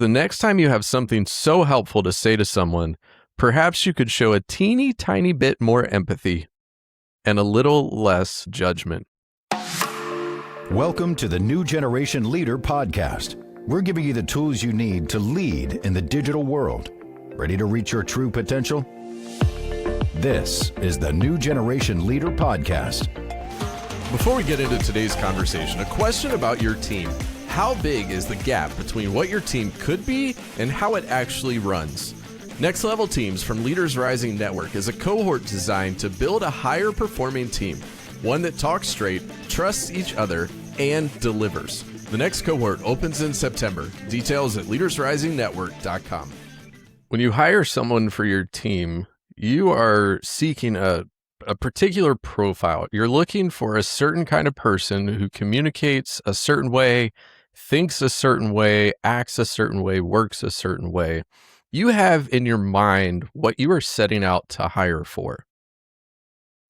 The next time you have something so helpful to say to someone, perhaps you could show a teeny tiny bit more empathy and a little less judgment. Welcome to the New Generation Leader Podcast. We're giving you the tools you need to lead in the digital world. Ready to reach your true potential? This is the New Generation Leader Podcast. Before we get into today's conversation, a question about your team. How big is the gap between what your team could be and how it actually runs? Next Level Teams from Leaders Rising Network is a cohort designed to build a higher performing team, one that talks straight, trusts each other, and delivers. The next cohort opens in September. Details at leadersrisingnetwork.com. When you hire someone for your team, you are seeking a particular profile. You're looking for a certain kind of person who communicates a certain way, thinks a certain way, acts a certain way, works a certain way. You have in your mind what you are setting out to hire for.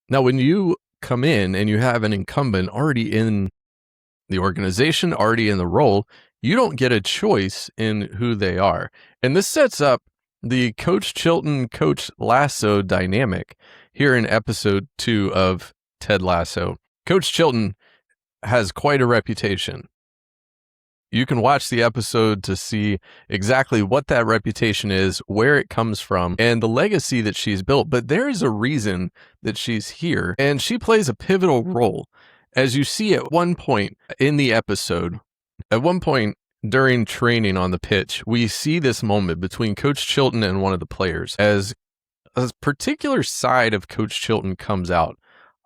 Now, when you come in and you have an incumbent already in the organization, already in the role, you don't get a choice in who they are. And this sets up the Coach Chilton, Coach Lasso dynamic here in episode 2 of Ted Lasso. Coach Chilton has quite a reputation. You can watch the episode to see exactly what that reputation is, where it comes from, and the legacy that she's built. But there is a reason that she's here, and she plays a pivotal role. As you see at one point in the episode, at one point during training on the pitch, we see this moment between Coach Chilton and one of the players as a particular side of Coach Chilton comes out,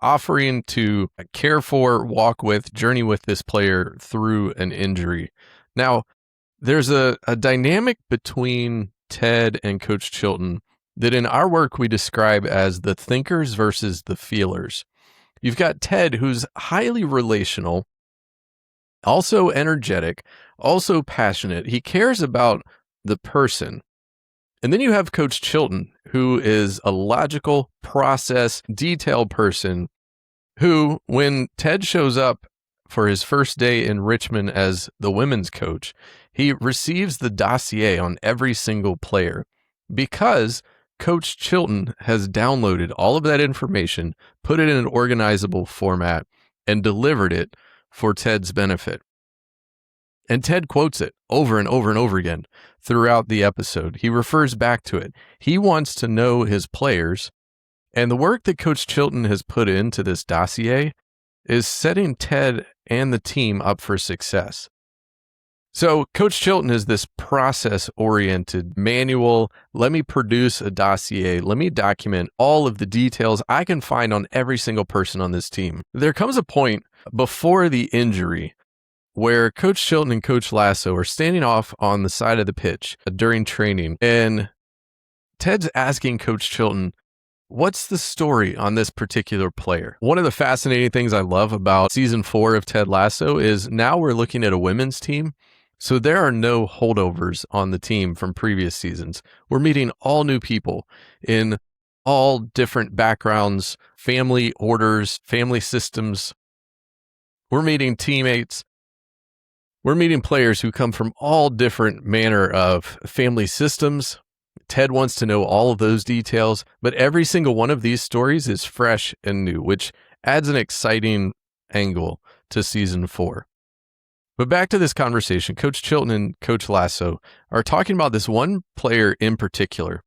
offering to care for, walk with, journey with this player through an injury. Now, there's a dynamic between Ted and Coach Chilton that in our work we describe as the thinkers versus the feelers. You've got Ted, who's highly relational, also energetic, also passionate. He cares about the person. And then you have Coach Chilton, who is a logical, process, detailed person who, when Ted shows up for his first day in Richmond as the women's coach, he receives the dossier on every single player because Coach Chilton has downloaded all of that information, put it in an organizable format, and delivered it for Ted's benefit. And Ted quotes it over and over and over again throughout the episode. He refers back to it. He wants to know his players, and the work that Coach Chilton has put into this dossier is setting Ted and the team up for success. So Coach Chilton is this process-oriented manual. Let me produce a dossier. Let me document all of the details I can find on every single person on this team. There comes a point before the injury where Coach Chilton and Coach Lasso are standing off on the side of the pitch during training, and Ted's asking Coach Chilton, what's the story on this particular player? One of the fascinating things I love about season 4 of Ted Lasso is now we're looking at a women's team. So there are no holdovers on the team from previous seasons. We're meeting all new people in all different backgrounds, family orders, family systems. We're meeting teammates. We're meeting players who come from all different manner of family systems. Ted wants to know all of those details, but every single one of these stories is fresh and new, which adds an exciting angle to season 4. But back to this conversation, Coach Chilton and Coach Lasso are talking about this one player in particular.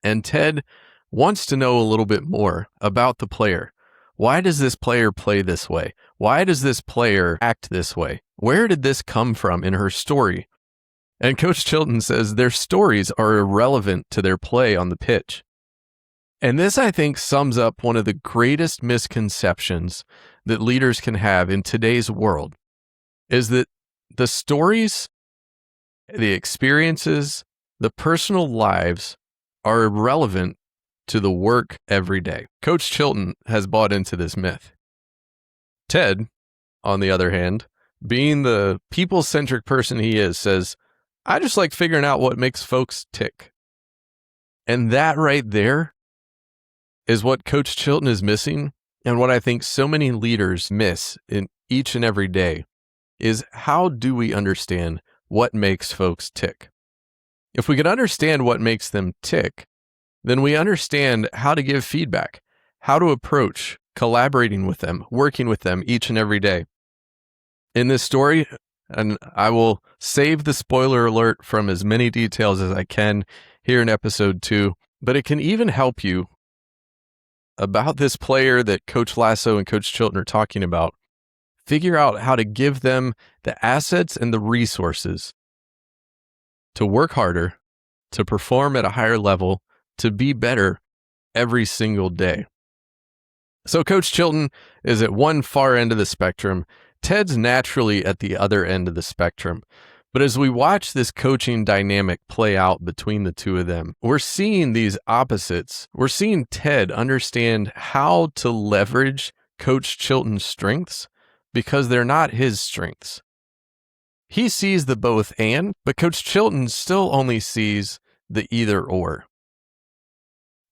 And Ted wants to know a little bit more about the player. Why does this player play this way? Why does this player act this way? Where did this come from in her story? And Coach Chilton says their stories are irrelevant to their play on the pitch. And this, I think, sums up one of the greatest misconceptions that leaders can have in today's world, is that the stories, the experiences, the personal lives are irrelevant to the work every day. Coach Chilton has bought into this myth. Ted, on the other hand, being the people-centric person he is, says, I just like figuring out what makes folks tick. And that right there is what Coach Chilton is missing, and what I think so many leaders miss in each and every day is how do we understand what makes folks tick. If we can understand what makes them tick, then we understand how to give feedback, how to approach collaborating with them, working with them each and every day. In this story, and I will save the spoiler alert from as many details as I can here in episode 2, but it can even help you about this player that Coach Lasso and Coach Chilton are talking about. Figure out how to give them the assets and the resources to work harder, to perform at a higher level, to be better every single day. So Coach Chilton is at one far end of the spectrum. Ted's naturally at the other end of the spectrum. But as we watch this coaching dynamic play out between the two of them, we're seeing these opposites. We're seeing Ted understand how to leverage Coach Chilton's strengths because they're not his strengths. He sees the both and, but Coach Chilton still only sees the either or.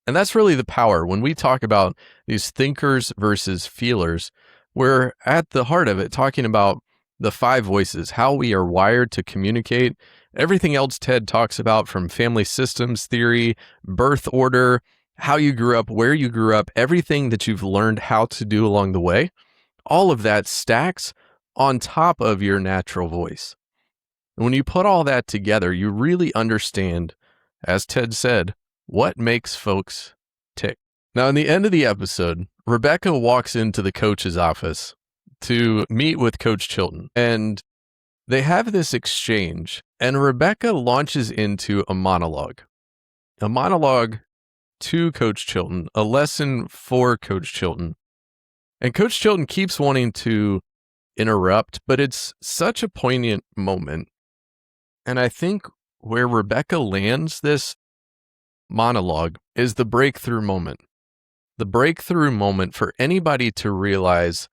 And that's really the power. When we talk about these thinkers versus feelers, we're at the heart of it talking about the 5 voices, how we are wired to communicate, everything else Ted talks about from family systems theory, birth order, how you grew up, where you grew up, everything that you've learned how to do along the way, all of that stacks on top of your natural voice. And when you put all that together, you really understand, as Ted said, what makes folks tick. Now, in the end of the episode, Rebecca walks into the coach's office to meet with Coach Chilton, and they have this exchange, and Rebecca launches into a monologue to Coach Chilton, a lesson for Coach Chilton. And Coach Chilton keeps wanting to interrupt, but it's such a poignant moment. And I think where Rebecca lands this monologue is the breakthrough moment. The breakthrough moment for anybody to realize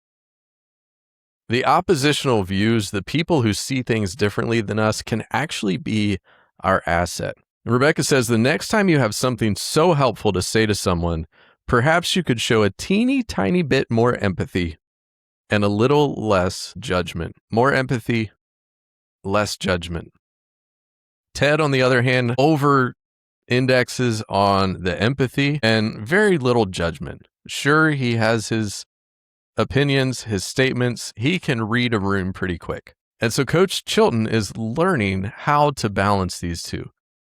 the oppositional views, the people who see things differently than us, can actually be our asset. Rebecca says, the next time you have something so helpful to say to someone, perhaps you could show a teeny tiny bit more empathy and a little less judgment. More empathy, less judgment. Ted, on the other hand, over indexes on the empathy and very little judgment. Sure, he has his opinions, his statements. He can read a room pretty quick. And so Coach Chilton is learning how to balance these two,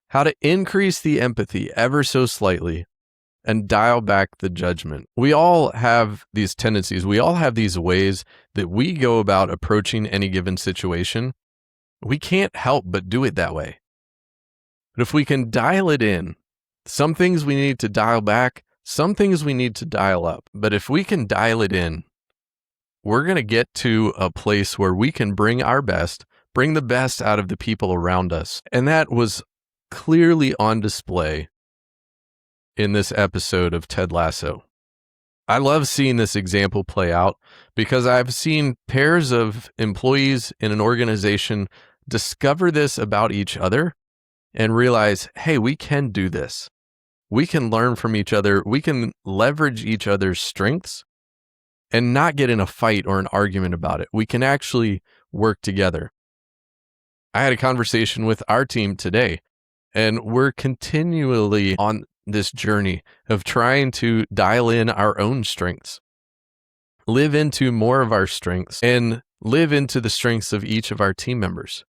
how to increase the empathy ever so slightly and dial back the judgment. We all have these tendencies. We all have these ways that we go about approaching any given situation. We can't help but do it that way. But if we can dial it in, some things we need to dial back, some things we need to dial up. But if we can dial it in, we're going to get to a place where we can bring our best, bring the best out of the people around us. And that was clearly on display in this episode of Ted Lasso. I love seeing this example play out because I've seen pairs of employees in an organization discover this about each other and realize, hey, we can do this. We can learn from each other. We can leverage each other's strengths and not get in a fight or an argument about it. We can actually work together. I had a conversation with our team today, and we're continually on this journey of trying to dial in our own strengths, live into more of our strengths, and live into the strengths of each of our team members.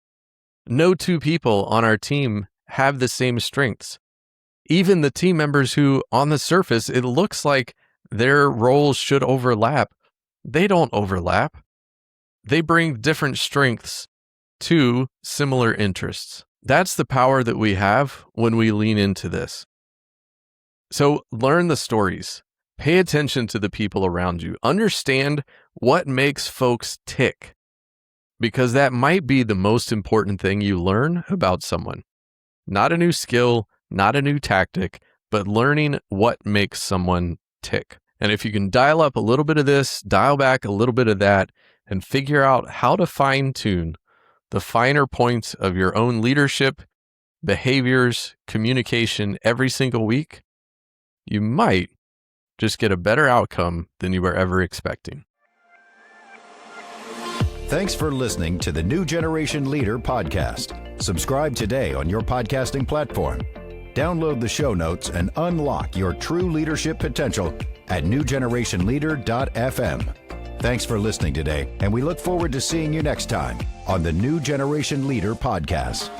No 2 people on our team have the same strengths. Even the team members who, on the surface, it looks like their roles should overlap, they don't overlap. They bring different strengths to similar interests. That's the power that we have when we lean into this. So learn the stories. Pay attention to the people around you. Understand what makes folks tick, because that might be the most important thing you learn about someone. Not a new skill, not a new tactic, but learning what makes someone tick. And if you can dial up a little bit of this, dial back a little bit of that, and figure out how to fine-tune the finer points of your own leadership, behaviors, communication every single week, you might just get a better outcome than you were ever expecting. Thanks for listening to the New Generation Leader podcast. Subscribe today on your podcasting platform. Download the show notes and unlock your true leadership potential at newgenerationleader.fm. Thanks for listening today, and we look forward to seeing you next time on the New Generation Leader podcast.